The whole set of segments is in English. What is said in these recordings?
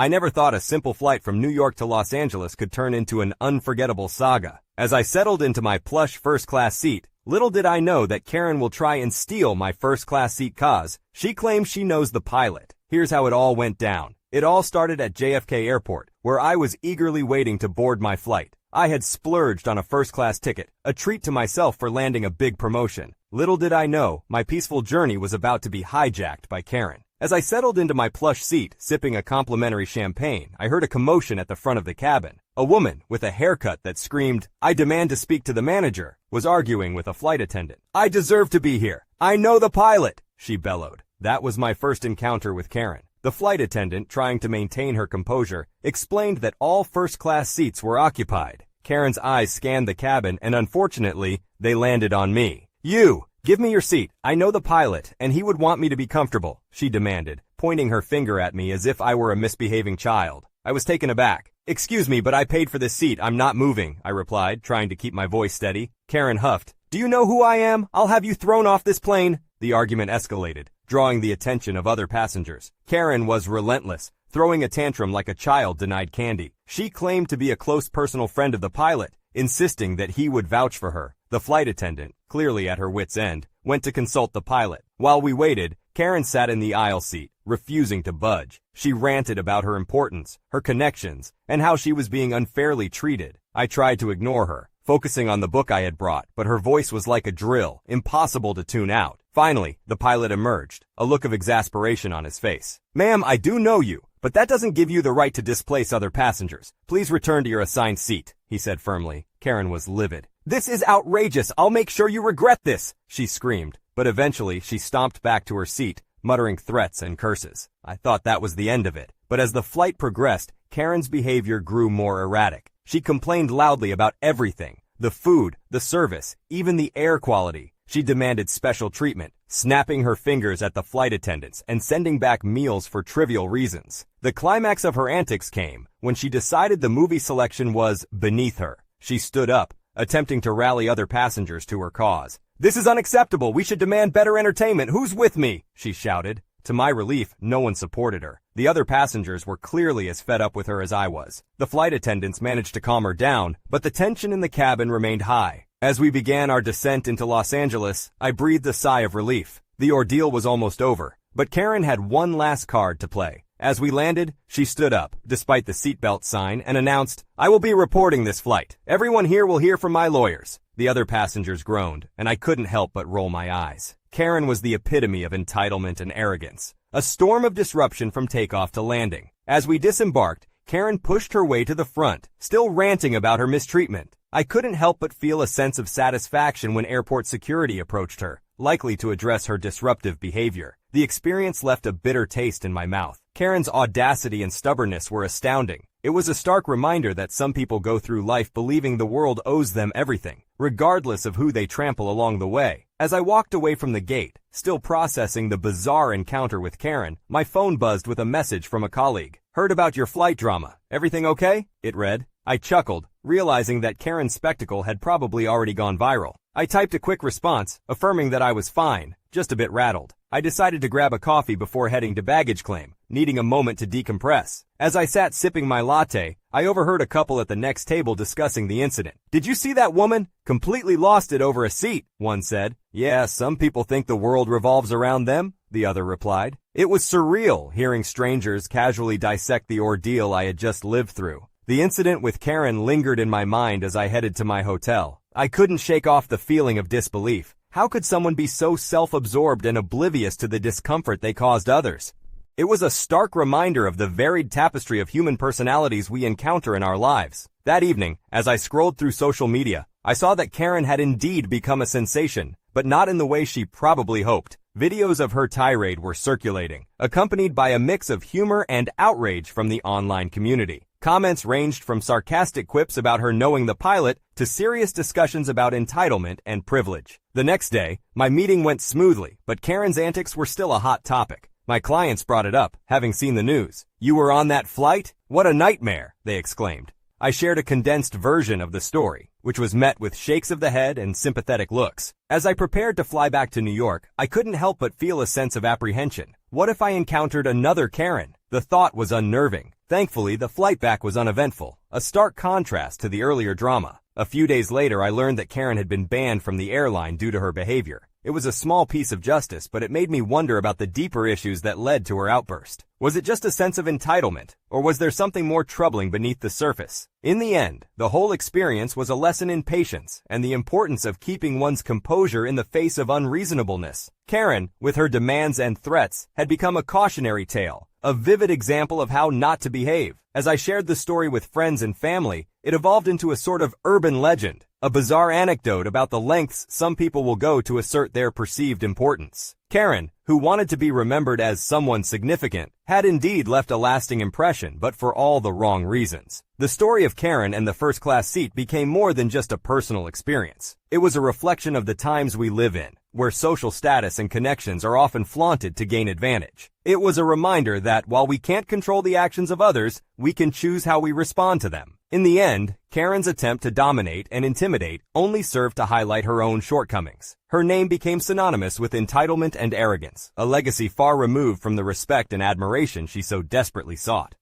I never thought a simple flight from New York to Los Angeles could turn into an unforgettable saga. As I settled into my plush first-class seat, little did I know that Karen will try and steal my first-class seat cause she claims she knows the pilot. Here's how it all went down. It all started at JFK Airport, where I was eagerly waiting to board my flight. I had splurged on a first-class ticket, a treat to myself for landing a big promotion. Little did I know, my peaceful journey was about to be hijacked by Karen. As I settled into my plush seat, sipping a complimentary champagne, I heard a commotion at the front of the cabin. A woman, with a haircut that screamed, "I demand to speak to the manager," was arguing with a flight attendant. "I deserve to be here. I know the pilot," she bellowed. That was my first encounter with Karen. The flight attendant, trying to maintain her composure, explained that all first-class seats were occupied. Karen's eyes scanned the cabin, and unfortunately, they landed on me. "You! Give me your seat. I know the pilot, and he would want me to be comfortable," she demanded, pointing her finger at me as if I were a misbehaving child. I was taken aback. "Excuse me, but I paid for this seat. I'm not moving," I replied, trying to keep my voice steady. Karen huffed. "Do you know who I am? I'll have you thrown off this plane." The argument escalated, drawing the attention of other passengers. Karen was relentless, throwing a tantrum like a child denied candy. She claimed to be a close personal friend of the pilot, insisting that he would vouch for her. The flight attendant, clearly at her wit's end, went to consult the pilot. While we waited, Karen sat in the aisle seat, refusing to budge. She ranted about her importance, her connections, and how she was being unfairly treated. I tried to ignore her, focusing on the book I had brought, but her voice was like a drill, impossible to tune out. Finally, the pilot emerged, a look of exasperation on his face. "Ma'am, I do know you, but that doesn't give you the right to displace other passengers. Please return to your assigned seat," he said firmly. Karen was livid. "This is outrageous. I'll make sure you regret this," she screamed. But eventually, she stomped back to her seat, muttering threats and curses. I thought that was the end of it. But as the flight progressed, Karen's behavior grew more erratic. She complained loudly about everything: the food, the service, even the air quality. She demanded special treatment, snapping her fingers at the flight attendants and sending back meals for trivial reasons. The climax of her antics came when she decided the movie selection was beneath her. She stood up, attempting to rally other passengers to her cause. "This is unacceptable. We should demand better entertainment. Who's with me?" she shouted. To my relief, no one supported her. The other passengers were clearly as fed up with her as I was. The flight attendants managed to calm her down, but the tension in the cabin remained high. As we began our descent into Los Angeles, I breathed a sigh of relief. The ordeal was almost over, but Karen had one last card to play. As we landed, she stood up, despite the seatbelt sign, and announced, "I will be reporting this flight. Everyone here will hear from my lawyers." The other passengers groaned, and I couldn't help but roll my eyes. Karen was the epitome of entitlement and arrogance. A storm of disruption from takeoff to landing. As we disembarked, Karen pushed her way to the front, still ranting about her mistreatment. I couldn't help but feel a sense of satisfaction when airport security approached her, likely to address her disruptive behavior. The experience left a bitter taste in my mouth. Karen's audacity and stubbornness were astounding. It was a stark reminder that some people go through life believing the world owes them everything, regardless of who they trample along the way. As I walked away from the gate, still processing the bizarre encounter with Karen, my phone buzzed with a message from a colleague. "Heard about your flight drama. Everything okay?" it read. I chuckled, realizing that Karen's spectacle had probably already gone viral. I typed a quick response, affirming that I was fine, just a bit rattled. I decided to grab a coffee before heading to baggage claim, needing a moment to decompress. As I sat sipping my latte, I overheard a couple at the next table discussing the incident. "Did you see that woman? Completely lost it over a seat," one said. "Yeah, some people think the world revolves around them," the other replied. It was surreal hearing strangers casually dissect the ordeal I had just lived through. The incident with Karen lingered in my mind as I headed to my hotel. I couldn't shake off the feeling of disbelief. How could someone be so self-absorbed and oblivious to the discomfort they caused others? It was a stark reminder of the varied tapestry of human personalities we encounter in our lives. That evening, as I scrolled through social media, I saw that Karen had indeed become a sensation, but not in the way she probably hoped. Videos of her tirade were circulating, accompanied by a mix of humor and outrage from the online community. Comments ranged from sarcastic quips about her knowing the pilot to serious discussions about entitlement and privilege. The next day, my meeting went smoothly, but Karen's antics were still a hot topic. My clients brought it up, having seen the news. "You were on that flight? What a nightmare," they exclaimed. I shared a condensed version of the story, which was met with shakes of the head and sympathetic looks. As I prepared to fly back to New York, I couldn't help but feel a sense of apprehension. What if I encountered another Karen? The thought was unnerving. Thankfully, the flight back was uneventful, a stark contrast to the earlier drama. A few days later, I learned that Karen had been banned from the airline due to her behavior. It was a small piece of justice, but it made me wonder about the deeper issues that led to her outburst. Was it just a sense of entitlement, or was there something more troubling beneath the surface? In the end, the whole experience was a lesson in patience and the importance of keeping one's composure in the face of unreasonableness. Karen, with her demands and threats, had become a cautionary tale, a vivid example of how not to behave. As I shared the story with friends and family, it evolved into a sort of urban legend, a bizarre anecdote about the lengths some people will go to assert their perceived importance. Karen, who wanted to be remembered as someone significant, had indeed left a lasting impression, but for all the wrong reasons. The story of Karen and the first-class seat became more than just a personal experience. It was a reflection of the times we live in, where social status and connections are often flaunted to gain advantage. It was a reminder that while we can't control the actions of others, we can choose how we respond to them. In the end, Karen's attempt to dominate and intimidate only served to highlight her own shortcomings. Her name became synonymous with entitlement and arrogance, a legacy far removed from the respect and admiration she so desperately sought.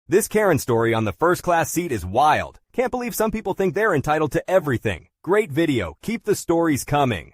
This Karen story on the first-class seat is wild. Can't believe some people think they're entitled to everything. Great video. Keep the stories coming.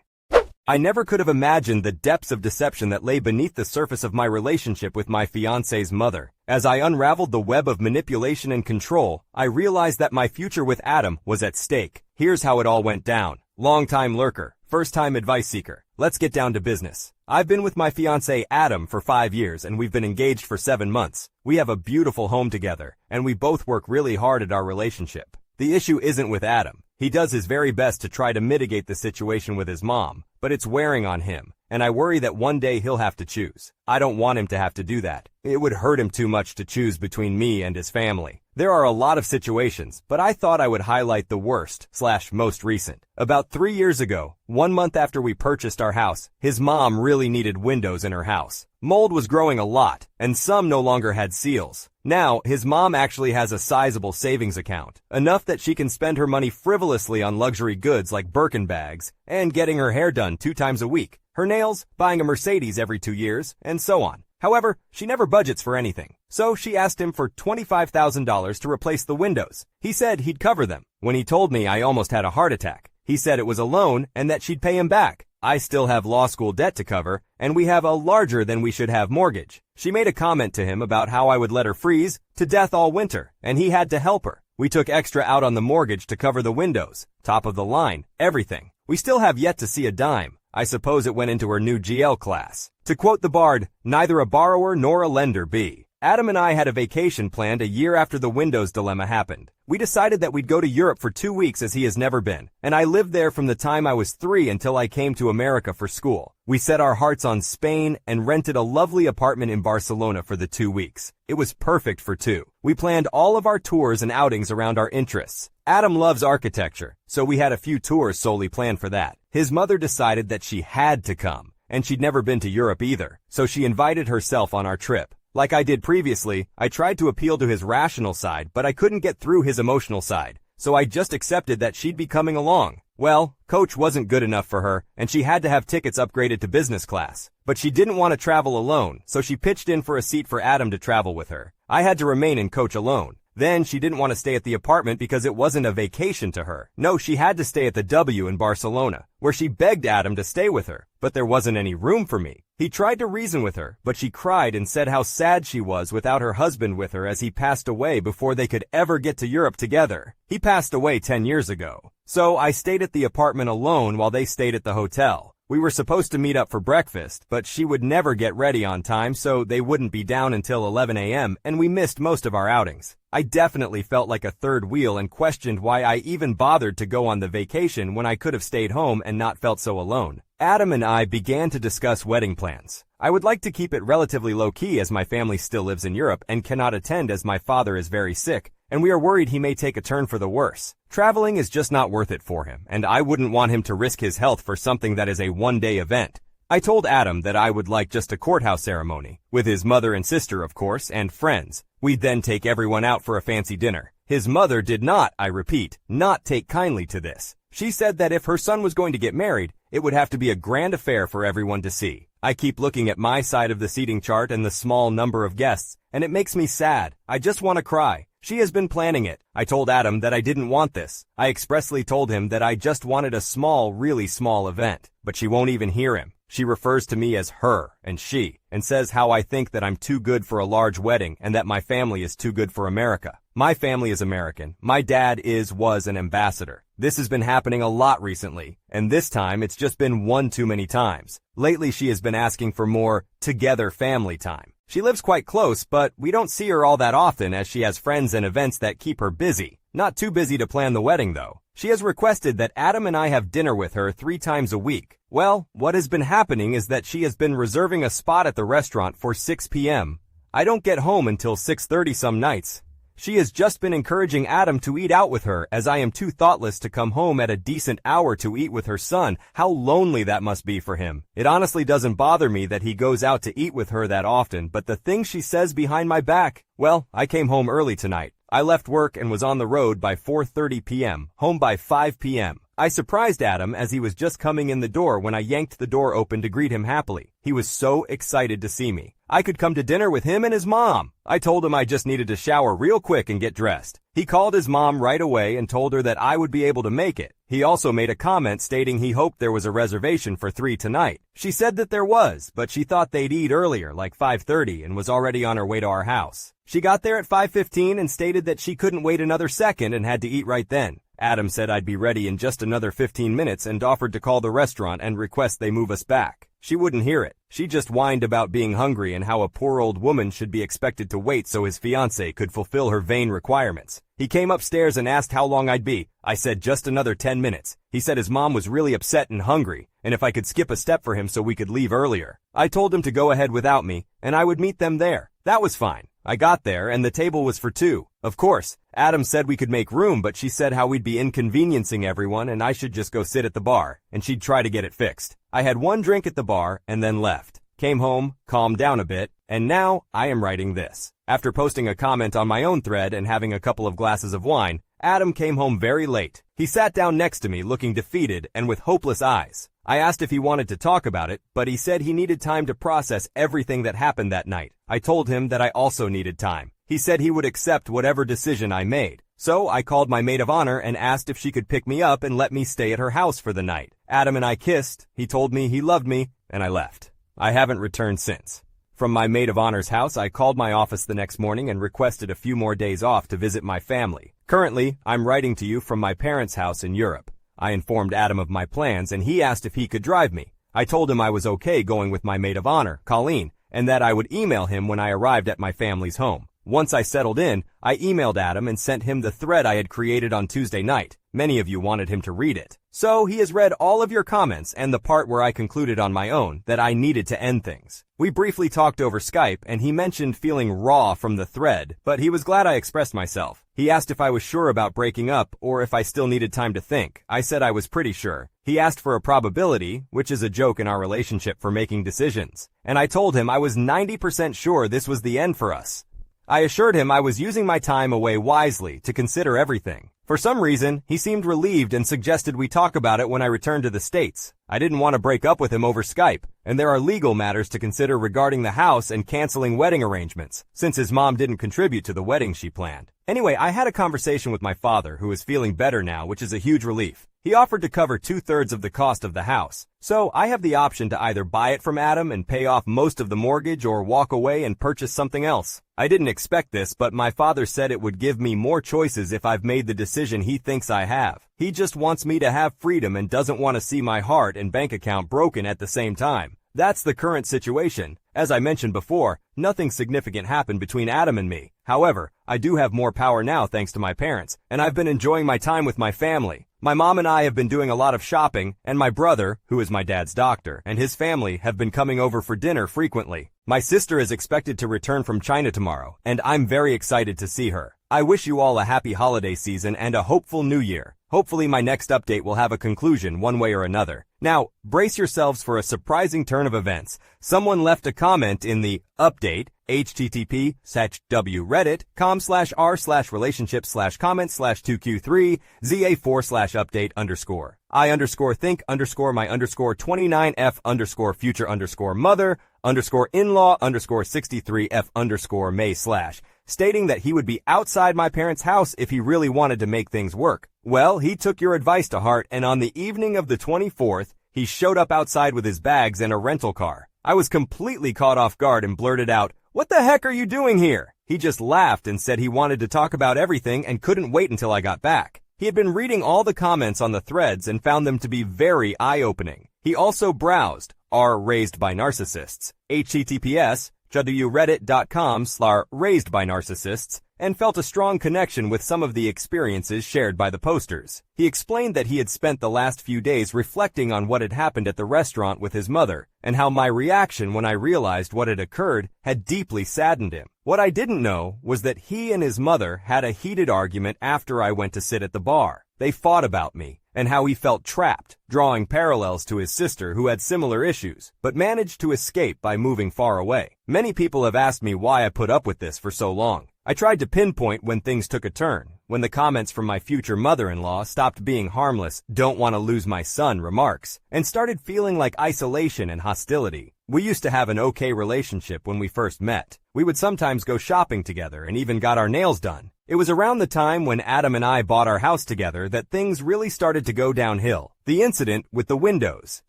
I never could have imagined the depths of deception that lay beneath the surface of my relationship with my fiancé's mother. As I unraveled the web of manipulation and control, I realized that my future with Adam was at stake. Here's how it all went down. Long-time lurker, first-time advice seeker. Let's get down to business. I've been with my fiancé Adam for 5 years, and we've been engaged for 7 months. We have a beautiful home together, and we both work really hard at our relationship. The issue isn't with Adam. He does his very best to try to mitigate the situation with his mom, but it's wearing on him, and I worry that one day he'll have to choose. I don't want him to have to do that. It would hurt him too much to choose between me and his family. There are a lot of situations, but I thought I would highlight the worst/most recent. About 3 years ago, 1 month after we purchased our house, his mom really needed windows in her house. Mold was growing a lot, and some no longer had seals. Now, his mom actually has a sizable savings account, enough that she can spend her money frivolously on luxury goods like Birkin bags, and getting her hair done 2 times a week, her nails, buying a Mercedes every 2 years, and so on. However, she never budgets for anything, so she asked him for $25,000 to replace the windows. He said he'd cover them. When he told me, I almost had a heart attack. He said it was a loan and that she'd pay him back. I still have law school debt to cover, and we have a larger than we should have mortgage. She made a comment to him about how I would let her freeze to death all winter, and he had to help her. We took extra out on the mortgage to cover the windows, top of the line, everything. We still have yet to see a dime. I suppose it went into her new GL class. To quote the bard, neither a borrower nor a lender be. Adam and I had a vacation planned a year after the windows dilemma happened. We decided that we'd go to Europe for 2 weeks as he has never been, and I lived there from the time I was 3 until I came to America for school. We set our hearts on Spain and rented a lovely apartment in Barcelona for the 2 weeks. It was perfect for 2. We planned all of our tours and outings around our interests. Adam loves architecture, so we had a few tours solely planned for that. His mother decided that she had to come, and she'd never been to Europe either, so she invited herself on our trip. Like I did previously, I tried to appeal to his rational side, but I couldn't get through his emotional side, so I just accepted that she'd be coming along. Well, coach wasn't good enough for her, and she had to have tickets upgraded to business class. But she didn't want to travel alone, so she pitched in for a seat for Adam to travel with her. I had to remain in coach alone. Then she didn't want to stay at the apartment because it wasn't a vacation to her. No, she had to stay at the W in Barcelona, where she begged Adam to stay with her, but there wasn't any room for me. He tried to reason with her, but she cried and said how sad she was without her husband with her as he passed away before they could ever get to Europe together. He passed away 10 years ago. So I stayed at the apartment alone while they stayed at the hotel. We were supposed to meet up for breakfast, but she would never get ready on time, so they wouldn't be down until 11 a.m., and we missed most of our outings. I definitely felt like a third wheel and questioned why I even bothered to go on the vacation when I could have stayed home and not felt so alone. Adam and I began to discuss wedding plans. I would like to keep it relatively low-key as my family still lives in Europe and cannot attend as my father is very sick, and we are worried he may take a turn for the worse. Traveling is just not worth it for him, and I wouldn't want him to risk his health for something that is a one-day event. I told Adam that I would like just a courthouse ceremony, with his mother and sister, of course, and friends. We'd then take everyone out for a fancy dinner. His mother did not, I repeat, not take kindly to this. She said that if her son was going to get married, It would have to be a grand affair for everyone to see. I keep looking at my side of the seating chart and the small number of guests, and it makes me sad. I just want to cry. She has been planning it. I told Adam that I didn't want this. I expressly told him that I just wanted a small, really small event. But she won't even hear him. She refers to me as her and she, and says how I think that I'm too good for a large wedding and that my family is too good for America. My family is American. My dad was an ambassador. This has been happening a lot recently, and this time it's just been one too many times. Lately she has been asking for more together family time. She lives quite close, but we don't see her all that often as she has friends and events that keep her busy. Not too busy to plan the wedding though. She has requested that Adam and I have dinner with her 3 times a week. Well, what has been happening is that she has been reserving a spot at the restaurant for 6 p.m. I don't get home until 6:30 some nights. She has just been encouraging Adam to eat out with her as I am too thoughtless to come home at a decent hour to eat with her son. How lonely that must be for him. It honestly doesn't bother me that he goes out to eat with her that often, but the things she says behind my back. Well, I came home early tonight. I left work and was on the road by 4:30 p.m., home by 5 p.m. I surprised Adam as he was just coming in the door when I yanked the door open to greet him happily. He was so excited to see me. I could come to dinner with him and his mom. I told him I just needed to shower real quick and get dressed. He called his mom right away and told her that I would be able to make it. He also made a comment stating he hoped there was a reservation for 3 tonight. She said that there was, but she thought they'd eat earlier, like 5:30, and was already on her way to our house. She got there at 5:15 and stated that she couldn't wait another second and had to eat right then. Adam said I'd be ready in just another 15 minutes and offered to call the restaurant and request they move us back. She wouldn't hear it. She just whined about being hungry and how a poor old woman should be expected to wait so his fiancé could fulfill her vain requirements. He came upstairs and asked how long I'd be. I said just another 10 minutes. He said his mom was really upset and hungry, and if I could skip a step for him so we could leave earlier. I told him to go ahead without me, and I would meet them there. That was fine. I got there, and the table was for 2. Of course, Adam said we could make room, but she said how we'd be inconveniencing everyone and I should just go sit at the bar, and she'd try to get it fixed. I had 1 drink at the bar and then left. Came home, calmed down a bit, and now I am writing this. After posting a comment on my own thread and having a couple of glasses of wine, Adam came home very late. He sat down next to me looking defeated and with hopeless eyes. I asked if he wanted to talk about it, but he said he needed time to process everything that happened that night. I told him that I also needed time. He said he would accept whatever decision I made. So I called my maid of honor and asked if she could pick me up and let me stay at her house for the night. Adam and I kissed, he told me he loved me, and I left. I haven't returned since. From my maid of honor's house, I called my office the next morning and requested a few more days off to visit my family. Currently, I'm writing to you from my parents' house in Europe. I informed Adam of my plans and he asked if he could drive me. I told him I was okay going with my maid of honor, Colleen, and that I would email him when I arrived at my family's home. Once I settled in, I emailed Adam and sent him the thread I had created on Tuesday night. Many of you wanted him to read it. So he has read all of your comments and the part where I concluded on my own that I needed to end things. We briefly talked over Skype and he mentioned feeling raw from the thread, but he was glad I expressed myself. He asked if I was sure about breaking up or if I still needed time to think. I said I was pretty sure. He asked for a probability, which is a joke in our relationship for making decisions. And I told him I was 90% sure this was the end for us. I assured him I was using my time away wisely to consider everything. For some reason, he seemed relieved and suggested we talk about it when I returned to the States. I didn't want to break up with him over Skype, and there are legal matters to consider regarding the house and canceling wedding arrangements, since his mom didn't contribute to the wedding she planned. Anyway, I had a conversation with my father, who is feeling better now, which is a huge relief. He offered to cover 2/3 of the cost of the house. So I have the option to either buy it from Adam and pay off most of the mortgage or walk away and purchase something else. I didn't expect this, but my father said it would give me more choices if I've made the decision he thinks I have. He just wants me to have freedom and doesn't want to see my heart and bank account broken at the same time. That's the current situation. As I mentioned before, nothing significant happened between Adam and me. However, I do have more power now thanks to my parents, and I've been enjoying my time with my family. My mom and I have been doing a lot of shopping, and my brother, who is my dad's doctor, and his family have been coming over for dinner frequently. My sister is expected to return from China tomorrow, and I'm very excited to see her. I wish you all a happy holiday season and a hopeful new year. Hopefully my next update will have a conclusion one way or another. Now, brace yourselves for a surprising turn of events. Someone left a comment in the update, http://relationships/comments/2q3za4/update_my_think_my_future_mother_63f_may/ stating that he would be outside my parents' house if he really wanted to make things work. Well, he took your advice to heart, and on the evening of the 24th, he showed up outside with his bags and a rental car. I was completely caught off guard and blurted out, "What the heck are you doing here?" He just laughed and said he wanted to talk about everything and couldn't wait until I got back. He had been reading all the comments on the threads and found them to be very eye-opening. He also browsed r raised by narcissists, https://reddit.com/raised by narcissists, and felt a strong connection with some of the experiences shared by the posters. He explained that he had spent the last few days reflecting on what had happened at the restaurant with his mother, and how my reaction when I realized what had occurred had deeply saddened him. What I didn't know was that he and his mother had a heated argument after I went to sit at the bar. They fought about me, and how he felt trapped, drawing parallels to his sister who had similar issues, but managed to escape by moving far away. Many people have asked me why I put up with this for so long. I tried to pinpoint when things took a turn, when the comments from my future mother-in-law stopped being harmless, "don't want to lose my son" remarks, and started feeling like isolation and hostility. We used to have an okay relationship when we first met. We would sometimes go shopping together and even got our nails done. It was around the time when Adam and I bought our house together that things really started to go downhill. The incident with the windows,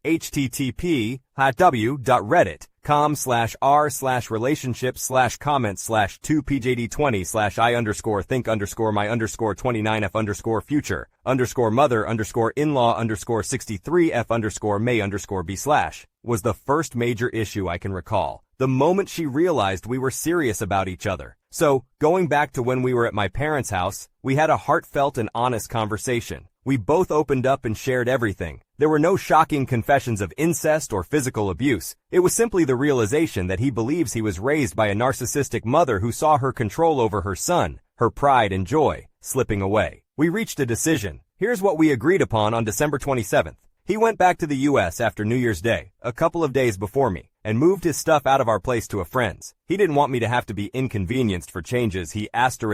http://relationships/comments/2pjd20/I_think_my_future_mother_20-f_may_b/ was the first major issue I can recall. The moment she realized we were serious about each other. So, going back to when we were at my parents' house, we had a heartfelt and honest conversation. We both opened up and shared everything. There were no shocking confessions of incest or physical abuse. It was simply the realization that he believes he was raised by a narcissistic mother who saw her control over her son, her pride and joy, slipping away. We reached a decision. Here's what we agreed upon on December 27th. He went back to the U.S. after New Year's Day, a couple of days before me, and moved his stuff out of our place to a friend's. He didn't want me to have to be inconvenienced for changes he had to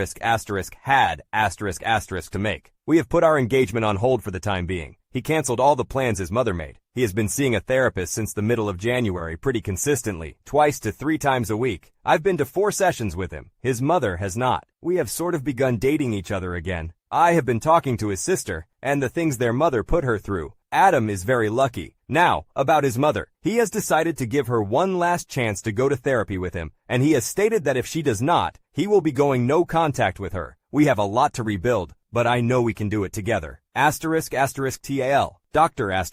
make. We have put our engagement on hold for the time being. He canceled all the plans his mother made. He has been seeing a therapist since the middle of January pretty consistently, 2 to 3 times a week. I've been to 4 sessions with him. His mother has not. We have sort of begun dating each other again. I have been talking to his sister, and the things their mother put her through. Adam is very lucky. Now, about his mother. He has decided to give her one last chance to go to therapy with him, and he has stated that if she does not, he will be going no contact with her. We have a lot to rebuild, but I know we can do it together. **TAL. Dr. **.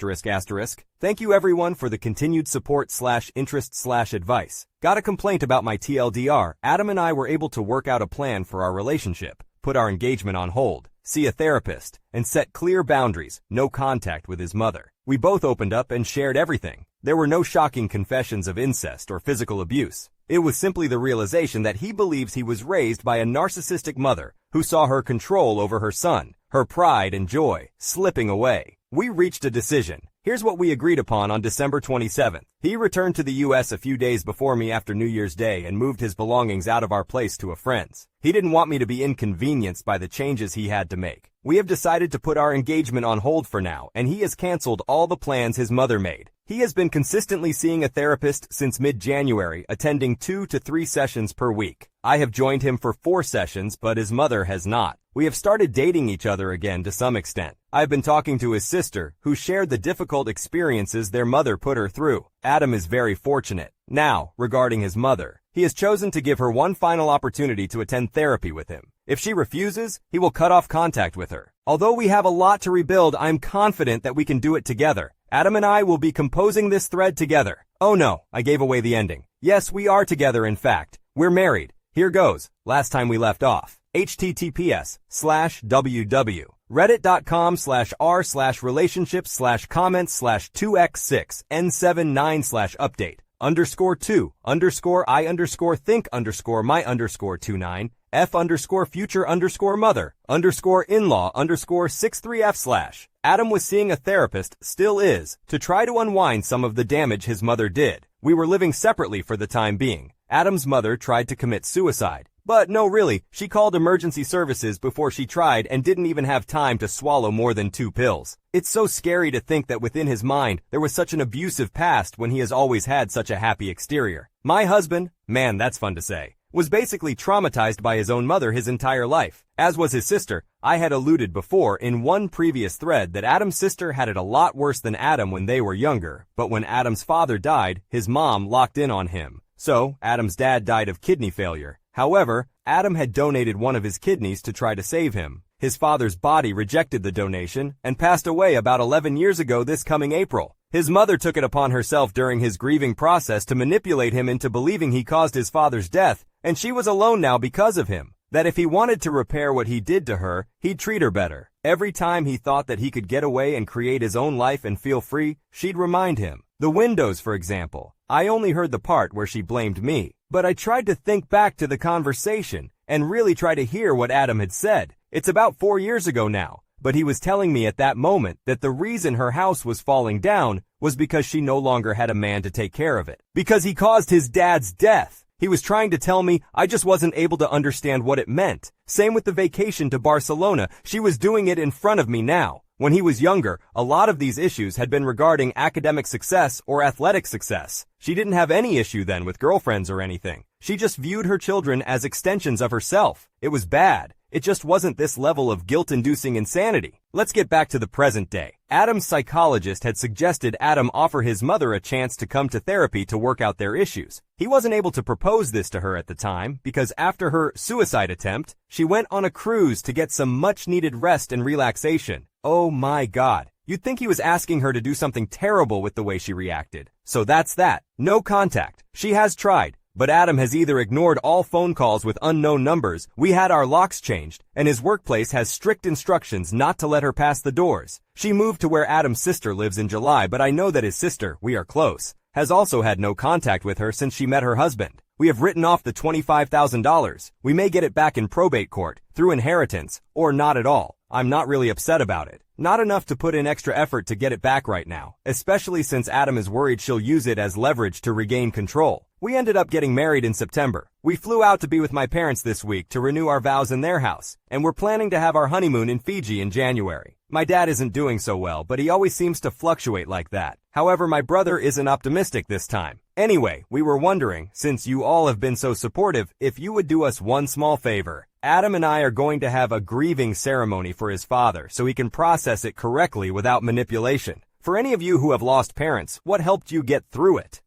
Thank you everyone for the continued support/interest/advice. Got a complaint about my TLDR. Adam and I were able to work out a plan for our relationship, put our engagement on hold, see a therapist, and set clear boundaries, no contact with his mother. We both opened up and shared everything. There were no shocking confessions of incest or physical abuse. It was simply the realization that he believes he was raised by a narcissistic mother who saw her control over her son, her pride and joy, slipping away. We reached a decision. Here's what we agreed upon on December 27th. He returned to the U.S. a few days before me after New Year's Day and moved his belongings out of our place to a friend's. He didn't want me to be inconvenienced by the changes he had to make. We have decided to put our engagement on hold for now, and he has canceled all the plans his mother made. He has been consistently seeing a therapist since mid-January, attending 2 to 3 sessions per week. I have joined him for 4 sessions, but his mother has not. We have started dating each other again to some extent. I've been talking to his sister, who shared the difficult experiences their mother put her through. Adam is very fortunate. Now, regarding his mother, he has chosen to give her one final opportunity to attend therapy with him. If she refuses, he will cut off contact with her. Although we have a lot to rebuild, I'm confident that we can do it together. Adam and I will be composing this thread together. Oh no, I gave away the ending. Yes, we are together in fact. We're married. Here goes. Last time we left off. https://www.reddit.com/r/relationships/comments/2x6n79/update_2_I_think_my_29 F_future_mother_in-law_63F/. Adam was seeing a therapist, still is, to try to unwind some of the damage his mother did. We were living separately for the time being. Adam's mother tried to commit suicide. But no, really, she called emergency services before she tried and didn't even have time to swallow more than 2 pills. It's so scary to think that within his mind there was such an abusive past when he has always had such a happy exterior. My husband, man, that's fun to say, was basically traumatized by his own mother his entire life. As was his sister. I had alluded before in one previous thread that Adam's sister had it a lot worse than Adam when they were younger, but when Adam's father died, his mom locked in on him. So, Adam's dad died of kidney failure. However, Adam had donated one of his kidneys to try to save him. His father's body rejected the donation and passed away about 11 years ago this coming April. His mother took it upon herself during his grieving process to manipulate him into believing he caused his father's death, and she was alone now because of him. That if he wanted to repair what he did to her, he'd treat her better. Every time he thought that he could get away and create his own life and feel free, she'd remind him. The windows, for example. I only heard the part where she blamed me. But I tried to think back to the conversation and really try to hear what Adam had said. It's about 4 years ago now, but he was telling me at that moment that the reason her house was falling down was because she no longer had a man to take care of it. Because he caused his dad's death. He was trying to tell me I just wasn't able to understand what it meant. Same with the vacation to Barcelona. She was doing it in front of me now. When he was younger, a lot of these issues had been regarding academic success or athletic success. She didn't have any issue then with girlfriends or anything. She just viewed her children as extensions of herself. It was bad. It just wasn't this level of guilt-inducing insanity. Let's get back to the present day. Adam's psychologist had suggested Adam offer his mother a chance to come to therapy to work out their issues. He wasn't able to propose this to her at the time because after her suicide attempt, she went on a cruise to get some much-needed rest and relaxation. Oh my God. You'd think he was asking her to do something terrible with the way she reacted. So that's that. No contact. She has tried. But Adam has either ignored all phone calls with unknown numbers, we had our locks changed, and his workplace has strict instructions not to let her pass the doors. She moved to where Adam's sister lives in July, but I know that his sister, we are close, has also had no contact with her since she met her husband. We have written off the $25,000. We may get it back in probate court, through inheritance, or not at all. I'm not really upset about it. Not enough to put in extra effort to get it back right now, especially since Adam is worried she'll use it as leverage to regain control. We ended up getting married in September. We flew out to be with my parents this week to renew our vows in their house, and we're planning to have our honeymoon in Fiji in January. My dad isn't doing so well, but he always seems to fluctuate like that. However, my brother isn't optimistic this time. Anyway, we were wondering, since you all have been so supportive, if you would do us one small favor. Adam and I are going to have a grieving ceremony for his father so he can process it correctly without manipulation. For any of you who have lost parents, what helped you get through it?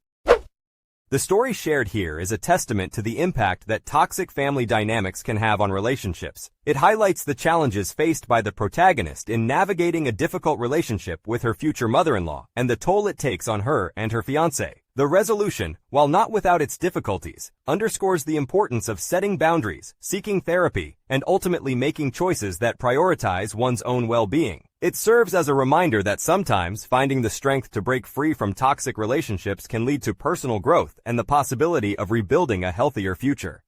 The story shared here is a testament to the impact that toxic family dynamics can have on relationships. It highlights the challenges faced by the protagonist in navigating a difficult relationship with her future mother-in-law and the toll it takes on her and her fiancé. The resolution, while not without its difficulties, underscores the importance of setting boundaries, seeking therapy, and ultimately making choices that prioritize one's own well-being. It serves as a reminder that sometimes finding the strength to break free from toxic relationships can lead to personal growth and the possibility of rebuilding a healthier future.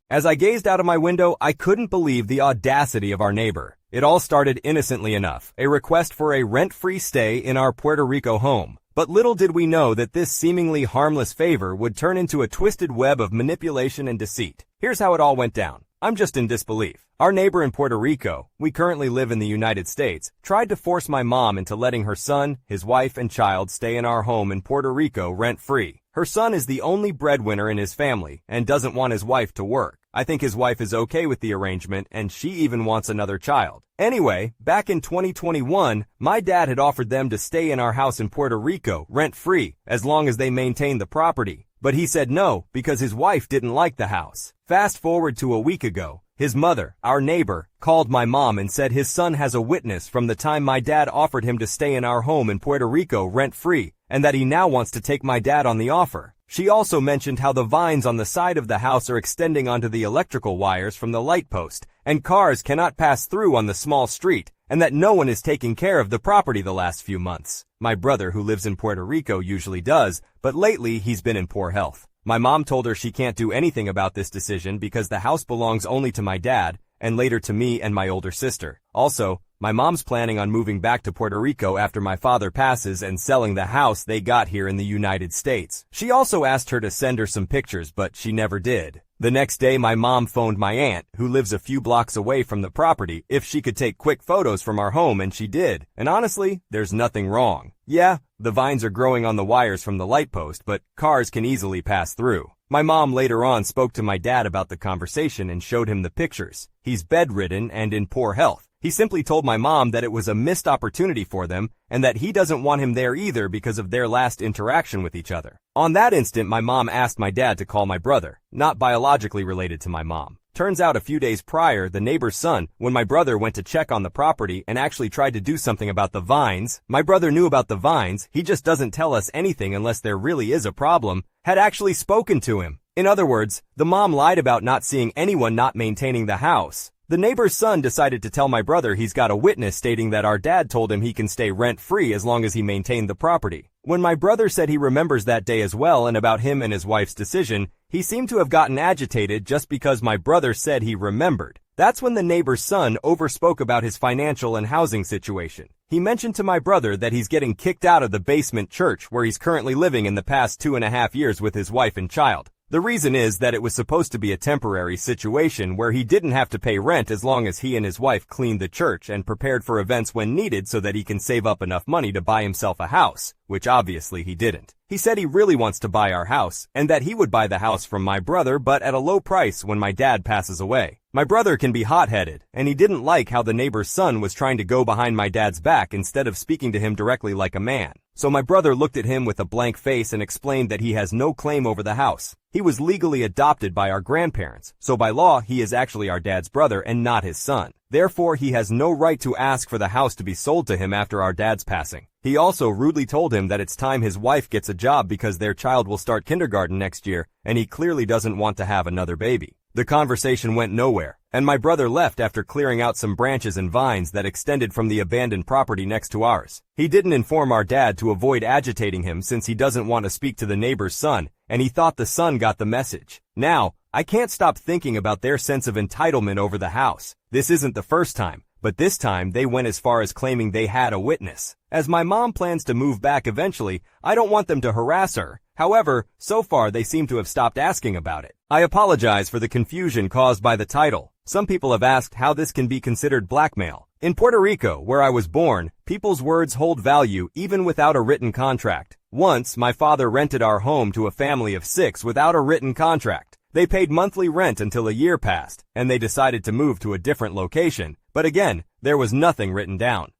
As I gazed out of my window, I couldn't believe the audacity of our neighbor. It all started innocently enough, a request for a rent-free stay in our Puerto Rico home. But little did we know that this seemingly harmless favor would turn into a twisted web of manipulation and deceit. Here's how it all went down. I'm just in disbelief. Our neighbor in Puerto Rico, we currently live in the United States, tried to force my mom into letting her son, his wife, and child stay in our home in Puerto Rico rent-free. Her son is the only breadwinner in his family and doesn't want his wife to work. I think his wife is okay with the arrangement and she even wants another child. Anyway, back in 2021, my dad had offered them to stay in our house in Puerto Rico rent-free as long as they maintained the property. But he said no because his wife didn't like the house. Fast forward to a week ago. His mother, our neighbor, called my mom and said his son has a witness from the time my dad offered him to stay in our home in Puerto Rico rent-free, and that he now wants to take my dad on the offer. She also mentioned how the vines on the side of the house are extending onto the electrical wires from the light post, and cars cannot pass through on the small street, and that no one is taking care of the property the last few months. My brother, who lives in Puerto Rico, usually does, but lately he's been in poor health. My mom told her she can't do anything about this decision because the house belongs only to my dad, and later to me and my older sister. Also, my mom's planning on moving back to Puerto Rico after my father passes and selling the house they got here in the United States. She also asked her to send her some pictures, but she never did. The next day, my mom phoned my aunt, who lives a few blocks away from the property, if she could take quick photos from our home, and she did. And honestly, there's nothing wrong. Yeah, the vines are growing on the wires from the light post, but cars can easily pass through. My mom later on spoke to my dad about the conversation and showed him the pictures. He's bedridden and in poor health. He simply told my mom that it was a missed opportunity for them and that he doesn't want him there either because of their last interaction with each other. On that instant, my mom asked my dad to call my brother, not biologically related to my mom. Turns out a few days prior, the neighbor's son, when my brother went to check on the property and actually tried to do something about the vines, my brother knew about the vines, he just doesn't tell us anything unless there really is a problem, had actually spoken to him. In other words, the mom lied about not seeing anyone not maintaining the house. The neighbor's son decided to tell my brother he's got a witness stating that our dad told him he can stay rent-free as long as he maintained the property. When my brother said he remembers that day as well and about him and his wife's decision, he seemed to have gotten agitated just because my brother said he remembered. That's when the neighbor's son overspoke about his financial and housing situation. He mentioned to my brother that he's getting kicked out of the basement church where he's currently living in the past 2.5 years with his wife and child. The reason is that it was supposed to be a temporary situation where he didn't have to pay rent as long as he and his wife cleaned the church and prepared for events when needed so that he can save up enough money to buy himself a house, which obviously he didn't. He said he really wants to buy our house and that he would buy the house from my brother but at a low price when my dad passes away. My brother can be hot-headed, and he didn't like how the neighbor's son was trying to go behind my dad's back instead of speaking to him directly like a man. So my brother looked at him with a blank face and explained that he has no claim over the house. He was legally adopted by our grandparents, so by law he is actually our dad's brother and not his son. Therefore, he has no right to ask for the house to be sold to him after our dad's passing. He also rudely told him that it's time his wife gets a job because their child will start kindergarten next year, and he clearly doesn't want to have another baby. The conversation went nowhere, and my brother left after clearing out some branches and vines that extended from the abandoned property next to ours. He didn't inform our dad to avoid agitating him since he doesn't want to speak to the neighbor's son, and he thought the son got the message. Now, I can't stop thinking about their sense of entitlement over the house. This isn't the first time, but this time they went as far as claiming they had a witness. As my mom plans to move back eventually, I don't want them to harass her. However, so far they seem to have stopped asking about it. I apologize for the confusion caused by the title. Some people have asked how this can be considered blackmail. In Puerto Rico, where I was born, people's words hold value even without a written contract. Once, my father rented our home to a family of 6 without a written contract. They paid monthly rent until a year passed, and they decided to move to a different location. But again, there was nothing written down.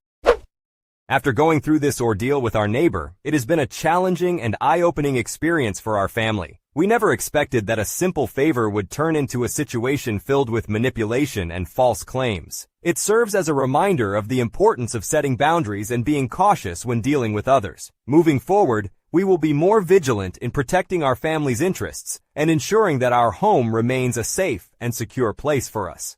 After going through this ordeal with our neighbor, it has been a challenging and eye-opening experience for our family. We never expected that a simple favor would turn into a situation filled with manipulation and false claims. It serves as a reminder of the importance of setting boundaries and being cautious when dealing with others. Moving forward, we will be more vigilant in protecting our family's interests and ensuring that our home remains a safe and secure place for us.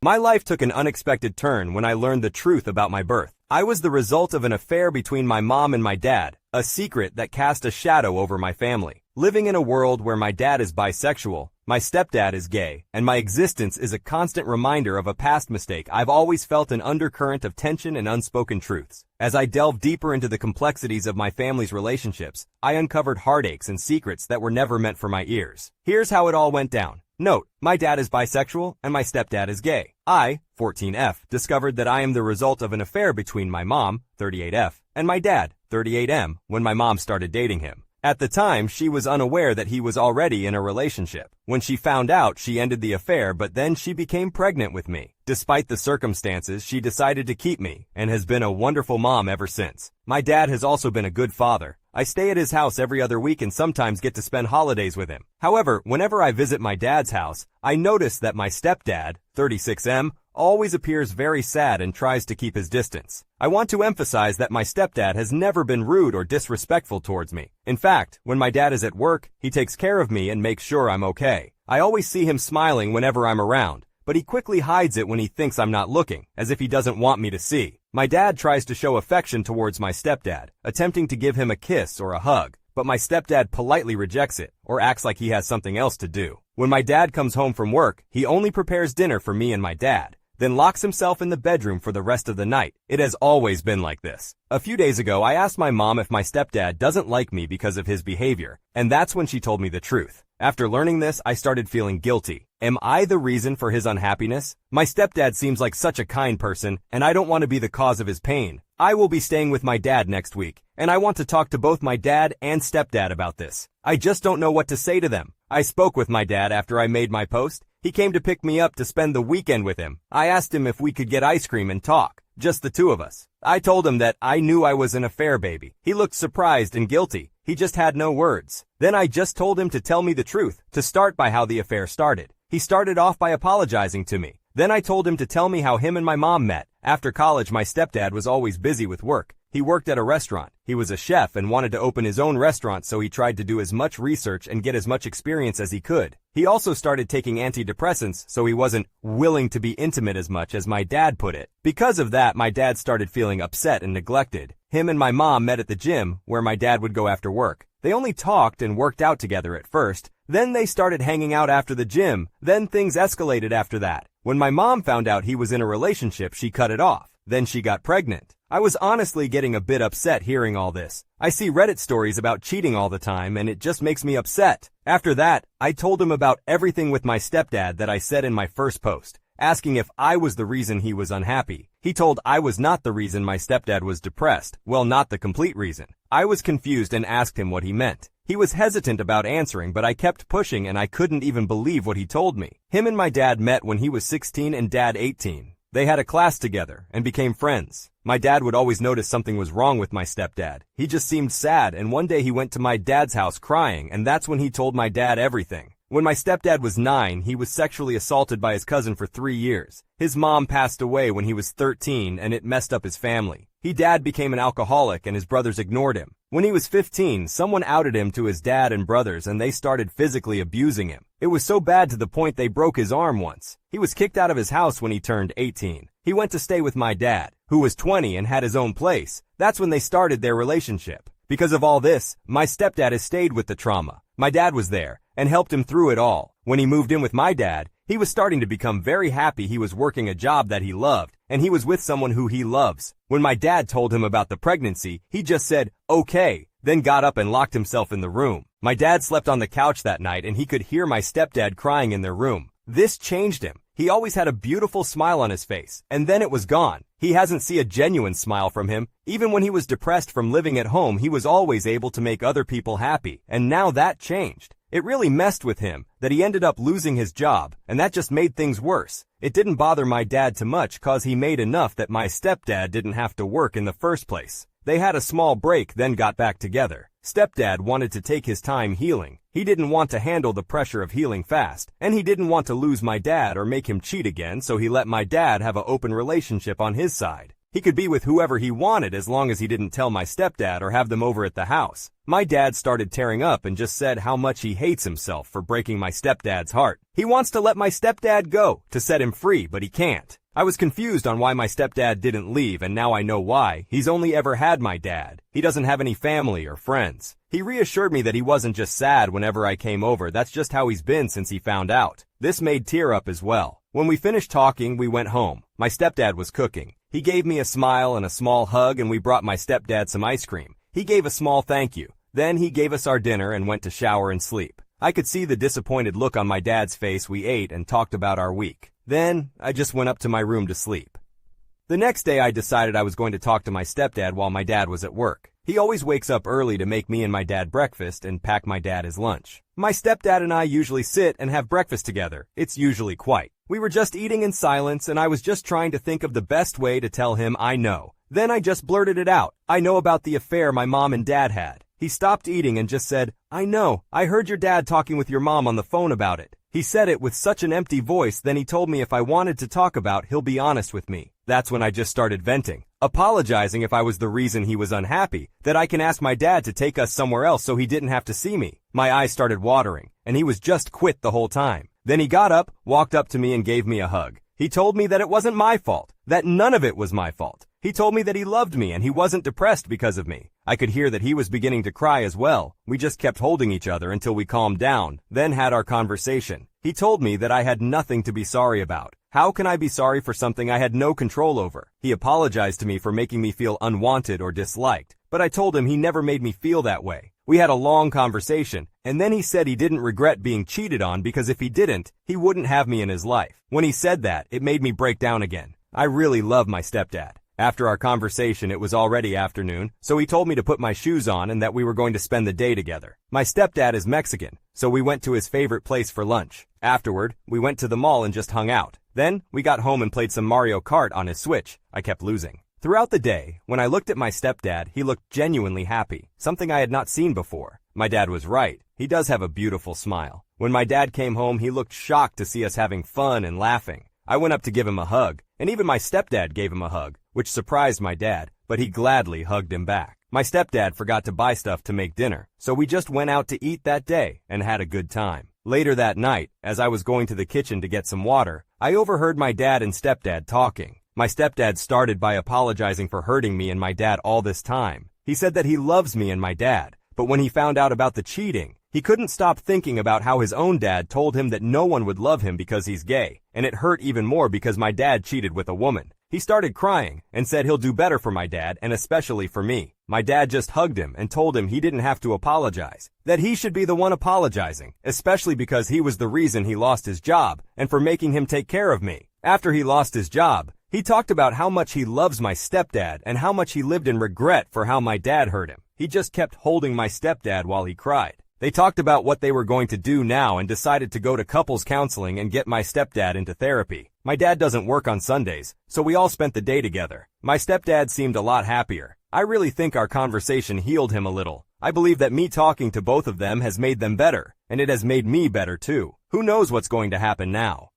My life took an unexpected turn when I learned the truth about my birth. I was the result of an affair between my mom and my dad, a secret that cast a shadow over my family. Living in a world where my dad is bisexual, my stepdad is gay, and my existence is a constant reminder of a past mistake, I've always felt an undercurrent of tension and unspoken truths. As I delved deeper into the complexities of my family's relationships, I uncovered heartaches and secrets that were never meant for my ears. Here's how it all went down. Note, my dad is bisexual and my stepdad is gay. I, 14F, discovered that I am the result of an affair between my mom, 38F, and my dad, 38M, when my mom started dating him. At the time, she was unaware that he was already in a relationship. When she found out, she ended the affair, but then she became pregnant with me. Despite the circumstances, she decided to keep me and has been a wonderful mom ever since. My dad has also been a good father. I stay at his house every other week and sometimes get to spend holidays with him. However, whenever I visit my dad's house, I notice that my stepdad, 36M, always appears very sad and tries to keep his distance. I want to emphasize that my stepdad has never been rude or disrespectful towards me. In fact, when my dad is at work, he takes care of me and makes sure I'm okay. I always see him smiling whenever I'm around, but he quickly hides it when he thinks I'm not looking, as if he doesn't want me to see. My dad tries to show affection towards my stepdad, attempting to give him a kiss or a hug, but my stepdad politely rejects it or acts like he has something else to do. When my dad comes home from work, he only prepares dinner for me and my dad, then locks himself in the bedroom for the rest of the night. It has always been like this. A few days ago, I asked my mom if my stepdad doesn't like me because of his behavior, and that's when she told me the truth. After learning this, I started feeling guilty. Am I the reason for his unhappiness? My stepdad seems like such a kind person, and I don't want to be the cause of his pain. I will be staying with my dad next week, and I want to talk to both my dad and stepdad about this. I just don't know what to say to them. I spoke with my dad after I made my post. He came to pick me up to spend the weekend with him. I asked him if we could get ice cream and talk, just the two of us. I told him that I knew I was an affair baby. He looked surprised and guilty. He just had no words. Then I just told him to tell me the truth, to start by how the affair started. He started off by apologizing to me. Then I told him to tell me how him and my mom met. After college, my stepdad was always busy with work. He worked at a restaurant. He was a chef and wanted to open his own restaurant, so he tried to do as much research and get as much experience as he could. He also started taking antidepressants, so he wasn't willing to be intimate as much as my dad put it. Because of that, my dad started feeling upset and neglected. Him and my mom met at the gym, where my dad would go after work. They only talked and worked out together at first. Then they started hanging out after the gym. Then things escalated after that. When my mom found out he was in a relationship, she cut it off. Then she got pregnant. I was honestly getting a bit upset hearing all this. I see Reddit stories about cheating all the time, and it just makes me upset. After that, I told him about everything with my stepdad that I said in my first post, asking if I was the reason he was unhappy. He told I was not the reason my stepdad was depressed. Well, not the complete reason. I was confused and asked him what he meant. He was hesitant about answering, but I kept pushing and I couldn't even believe what he told me. Him and my dad met when he was 16 and dad 18. They had a class together and became friends. My dad would always notice something was wrong with my stepdad. He just seemed sad, and one day he went to my dad's house crying, and that's when he told my dad everything. When my stepdad was 9, he was sexually assaulted by his cousin for 3 years. His mom passed away when he was 13, and it messed up his family. His dad became an alcoholic, and his brothers ignored him. When he was 15, someone outed him to his dad and brothers, and they started physically abusing him. It was so bad to the point they broke his arm once. He was kicked out of his house when he turned 18. He went to stay with my dad, who was 20 and had his own place. That's when they started their relationship. Because of all this, my stepdad has stayed with the trauma. My dad was there and helped him through it all. When he moved in with my dad, he was starting to become very happy. He was working a job that he loved, and he was with someone who he loves. When my dad told him about the pregnancy, he just said, "Okay," then got up and locked himself in the room. My dad slept on the couch that night, and he could hear my stepdad crying in their room. This changed him. He always had a beautiful smile on his face, and then it was gone. He hasn't seen a genuine smile from him. Even when he was depressed from living at home, he was always able to make other people happy, and now that changed. It really messed with him that he ended up losing his job, and that just made things worse. It didn't bother my dad too much cause he made enough that my stepdad didn't have to work in the first place. They had a small break, then got back together. Stepdad wanted to take his time healing. He didn't want to handle the pressure of healing fast, and he didn't want to lose my dad or make him cheat again, so he let my dad have an open relationship on his side. He could be with whoever he wanted as long as he didn't tell my stepdad or have them over at the house. My dad started tearing up and just said how much he hates himself for breaking my stepdad's heart. He wants to let my stepdad go to set him free, but he can't. I was confused on why my stepdad didn't leave, and now I know why. He's only ever had my dad. He doesn't have any family or friends. He reassured me that he wasn't just sad whenever I came over. That's just how he's been since he found out. This made tear up as well. When we finished talking, we went home. My stepdad was cooking. He gave me a smile and a small hug, and we brought my stepdad some ice cream. He gave a small thank you. Then he gave us our dinner and went to shower and sleep. I could see the disappointed look on my dad's face. We ate and talked about our week. Then I just went up to my room to sleep. The next day I decided I was going to talk to my stepdad while my dad was at work. He always wakes up early to make me and my dad breakfast and pack my dad his lunch. My stepdad and I usually sit and have breakfast together. It's usually quiet. We were just eating in silence, and I was just trying to think of the best way to tell him I know. Then I just blurted it out. I know about the affair my mom and dad had. He stopped eating and just said, "I know. I heard your dad talking with your mom on the phone about it." He said it with such an empty voice. Then he told me if I wanted to talk about, he'll be honest with me. That's when I just started venting, apologizing if I was the reason he was unhappy, that I can ask my dad to take us somewhere else so he didn't have to see me. My eyes started watering, and he was just quit the whole time. Then he got up, walked up to me and gave me a hug. He told me that it wasn't my fault, that none of it was my fault. He told me that he loved me and he wasn't depressed because of me. I could hear that he was beginning to cry as well. We just kept holding each other until we calmed down, then had our conversation. He told me that I had nothing to be sorry about. How can I be sorry for something I had no control over? He apologized to me for making me feel unwanted or disliked, but I told him he never made me feel that way. We had a long conversation, and then he said he didn't regret being cheated on because if he didn't, he wouldn't have me in his life. When he said that, it made me break down again. I really love my stepdad. After our conversation, it was already afternoon, so he told me to put my shoes on and that we were going to spend the day together. My stepdad is Mexican, so we went to his favorite place for lunch. Afterward, we went to the mall and just hung out. Then, we got home and played some Mario Kart on his Switch. I kept losing. Throughout the day, when I looked at my stepdad, he looked genuinely happy, something I had not seen before. My dad was right. He does have a beautiful smile. When my dad came home, he looked shocked to see us having fun and laughing. I went up to give him a hug, and even my stepdad gave him a hug, which surprised my dad, but he gladly hugged him back. My stepdad forgot to buy stuff to make dinner, so we just went out to eat that day and had a good time. Later that night, as I was going to the kitchen to get some water, I overheard my dad and stepdad talking. My stepdad started by apologizing for hurting me and my dad all this time. He said that he loves me and my dad, but when he found out about the cheating, he couldn't stop thinking about how his own dad told him that no one would love him because he's gay, and it hurt even more because my dad cheated with a woman. He started crying and said he'll do better for my dad and especially for me. My dad just hugged him and told him he didn't have to apologize, that he should be the one apologizing, especially because he was the reason he lost his job and for making him take care of me. After he lost his job, he talked about how much he loves my stepdad and how much he lived in regret for how my dad hurt him. He just kept holding my stepdad while he cried. They talked about what they were going to do now and decided to go to couples counseling and get my stepdad into therapy. My dad doesn't work on Sundays, so we all spent the day together. My stepdad seemed a lot happier. I really think our conversation healed him a little. I believe that me talking to both of them has made them better, and it has made me better too. Who knows what's going to happen now?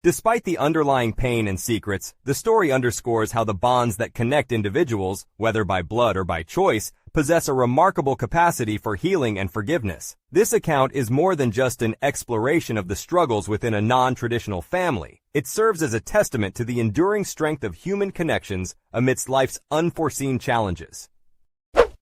Despite the underlying pain and secrets, the story underscores how the bonds that connect individuals, whether by blood or by choice, possess a remarkable capacity for healing and forgiveness. This account is more than just an exploration of the struggles within a non-traditional family. It serves as a testament to the enduring strength of human connections amidst life's unforeseen challenges.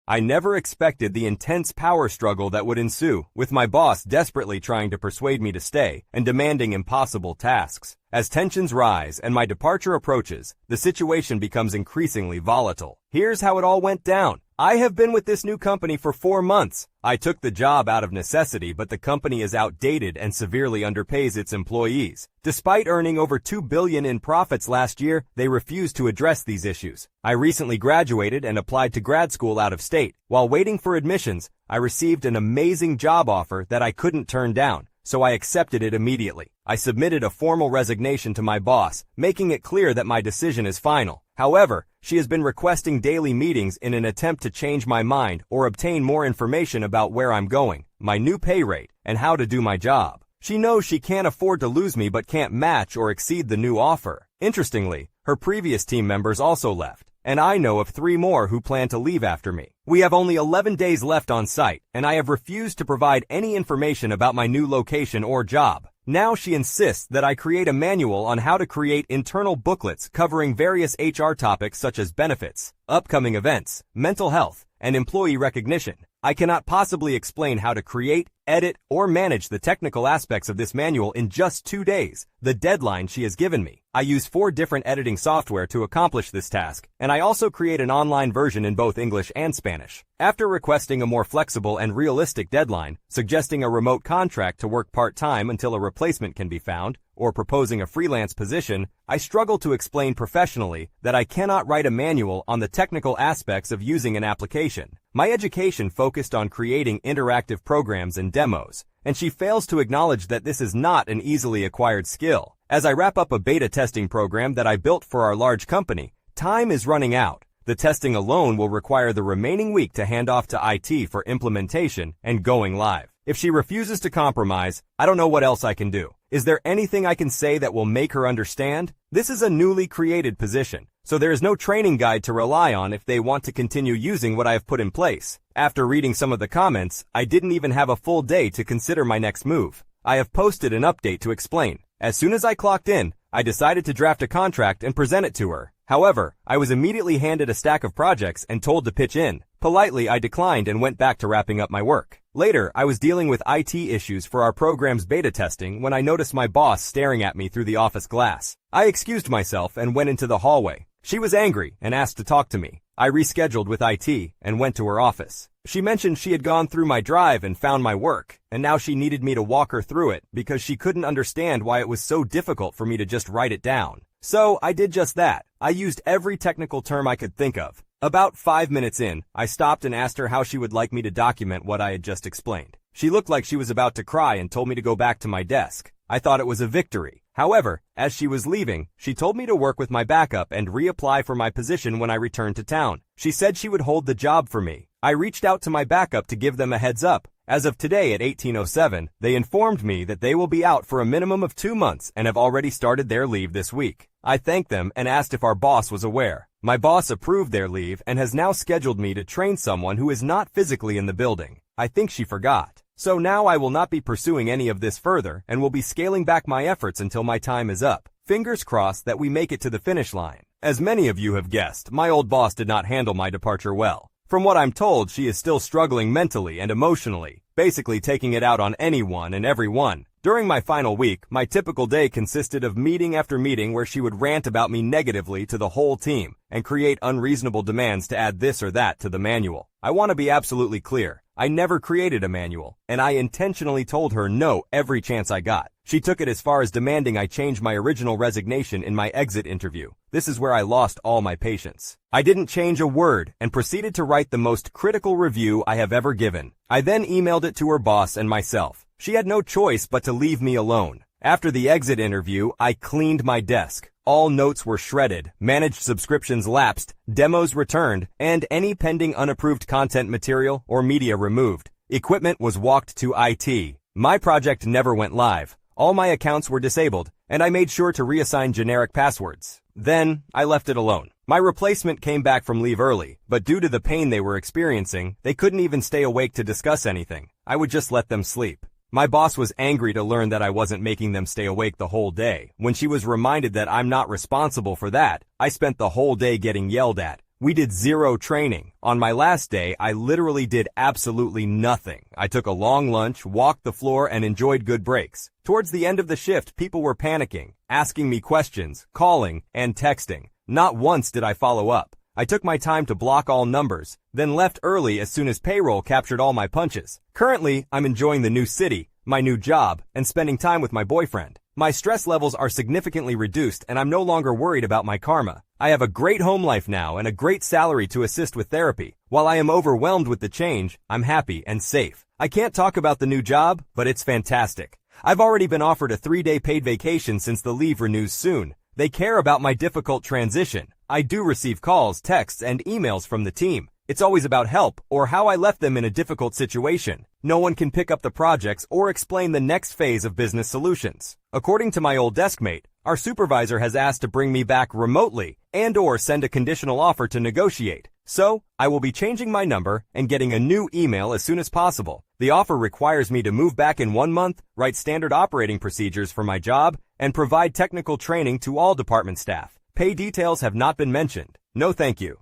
I never expected the intense power struggle that would ensue, with my boss desperately trying to persuade me to stay and demanding impossible tasks. As tensions rise and my departure approaches, the situation becomes increasingly volatile. Here's how it all went down. I have been with this new company for 4 months. I took the job out of necessity, but the company is outdated and severely underpays its employees. Despite earning over $2 billion in profits last year, they refuse to address these issues. I recently graduated and applied to grad school out of state. While waiting for admissions, I received an amazing job offer that I couldn't turn down, so I accepted it immediately. I submitted a formal resignation to my boss, making it clear that my decision is final. However, she has been requesting daily meetings in an attempt to change my mind or obtain more information about where I'm going, my new pay rate, and how to do my job. She knows she can't afford to lose me but can't match or exceed the new offer. Interestingly, her previous team members also left, and I know of 3 more who plan to leave after me. We have only 11 days left on site, and I have refused to provide any information about my new location or job. Now she insists that I create a manual on how to create internal booklets covering various HR topics such as benefits, upcoming events, mental health, and employee recognition. I cannot possibly explain how to create, edit, or manage the technical aspects of this manual in just 2 days, the deadline she has given me. I use 4 different editing software to accomplish this task, and I also create an online version in both English and Spanish. After requesting a more flexible and realistic deadline, suggesting a remote contract to work part-time until a replacement can be found, or proposing a freelance position, I struggle to explain professionally that I cannot write a manual on the technical aspects of using an application. My education focused on creating interactive programs and demos, and she fails to acknowledge that this is not an easily acquired skill. As I wrap up a beta testing program that I built for our large company, time is running out. The testing alone will require the remaining week to hand off to IT for implementation and going live. If she refuses to compromise, I don't know what else I can do. Is there anything I can say that will make her understand? This is a newly created position, so there is no training guide to rely on if they want to continue using what I have put in place. After reading some of the comments, I didn't even have a full day to consider my next move. I have posted an update to explain. As soon as I clocked in, I decided to draft a contract and present it to her. However, I was immediately handed a stack of projects and told to pitch in. Politely, I declined and went back to wrapping up my work. Later, I was dealing with IT issues for our program's beta testing when I noticed my boss staring at me through the office glass. I excused myself and went into the hallway. She was angry and asked to talk to me. I rescheduled with IT and went to her office. She mentioned she had gone through my drive and found my work, and now she needed me to walk her through it because she couldn't understand why it was so difficult for me to just write it down. So I did just that. I used every technical term I could think of. About 5 minutes in, I stopped and asked her how she would like me to document what I had just explained. She looked like she was about to cry and told me to go back to my desk. I thought it was a victory. However, as she was leaving, she told me to work with my backup and reapply for my position when I returned to town. She said she would hold the job for me. I reached out to my backup to give them a heads up. As of today at 18:07, they informed me that they will be out for a minimum of 2 months and have already started their leave this week. I thanked them and asked if our boss was aware. My boss approved their leave and has now scheduled me to train someone who is not physically in the building. I think she forgot. So now I will not be pursuing any of this further and will be scaling back my efforts until my time is up. Fingers crossed that we make it to the finish line. As many of you have guessed, my old boss did not handle my departure well. From what I'm told, she is still struggling mentally and emotionally, basically taking it out on anyone and everyone. During my final week, my typical day consisted of meeting after meeting where she would rant about me negatively to the whole team and create unreasonable demands to add this or that to the manual. I want to be absolutely clear. I never created a manual, and I intentionally told her no every chance I got. She took it as far as demanding I change my original resignation in my exit interview. This is where I lost all my patience. I didn't change a word and proceeded to write the most critical review I have ever given. I then emailed it to her boss and myself. She had no choice but to leave me alone. After the exit interview, I cleaned my desk. All notes were shredded, managed subscriptions lapsed, demos returned, and any pending unapproved content material or media removed. Equipment was walked to IT. My project never went live. All my accounts were disabled, and I made sure to reassign generic passwords. Then, I left it alone. My replacement came back from leave early, but due to the pain they were experiencing, they couldn't even stay awake to discuss anything. I would just let them sleep. My boss was angry to learn that I wasn't making them stay awake the whole day. When she was reminded that I'm not responsible for that, I spent the whole day getting yelled at. We did zero training. On my last day, I literally did absolutely nothing. I took a long lunch, walked the floor, and enjoyed good breaks. Towards the end of the shift, people were panicking, asking me questions, calling, and texting. Not once did I follow up. I took my time to block all numbers, then left early as soon as payroll captured all my punches. Currently, I'm enjoying the new city, my new job, and spending time with my boyfriend. My stress levels are significantly reduced and I'm no longer worried about my karma. I have a great home life now and a great salary to assist with therapy. While I am overwhelmed with the change, I'm happy and safe. I can't talk about the new job, but it's fantastic. I've already been offered a 3-day paid vacation since the leave renews soon. They care about my difficult transition. I do receive calls, texts, and emails from the team. It's always about help or how I left them in a difficult situation. No one can pick up the projects or explain the next phase of business solutions. According to my old deskmate, our supervisor has asked to bring me back remotely and/or send a conditional offer to negotiate. So, I will be changing my number and getting a new email as soon as possible. The offer requires me to move back in 1 month, write standard operating procedures for my job, and provide technical training to all department staff. Pay details have not been mentioned. No thank you.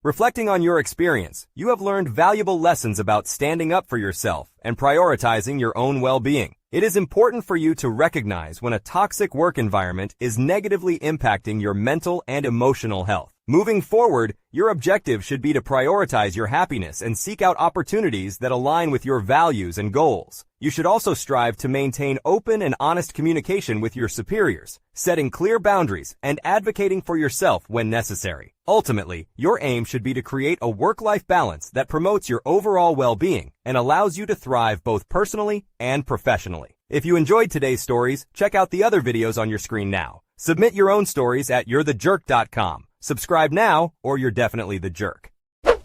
Reflecting on your experience, you have learned valuable lessons about standing up for yourself and prioritizing your own well-being. It is important for you to recognize when a toxic work environment is negatively impacting your mental and emotional health. Moving forward, your objective should be to prioritize your happiness and seek out opportunities that align with your values and goals. You should also strive to maintain open and honest communication with your superiors, setting clear boundaries and advocating for yourself when necessary. Ultimately, your aim should be to create a work-life balance that promotes your overall well-being and allows you to thrive both personally and professionally. If you enjoyed today's stories, check out the other videos on your screen now. Submit your own stories at you'rethejerk.com. Subscribe now, or you're definitely the jerk.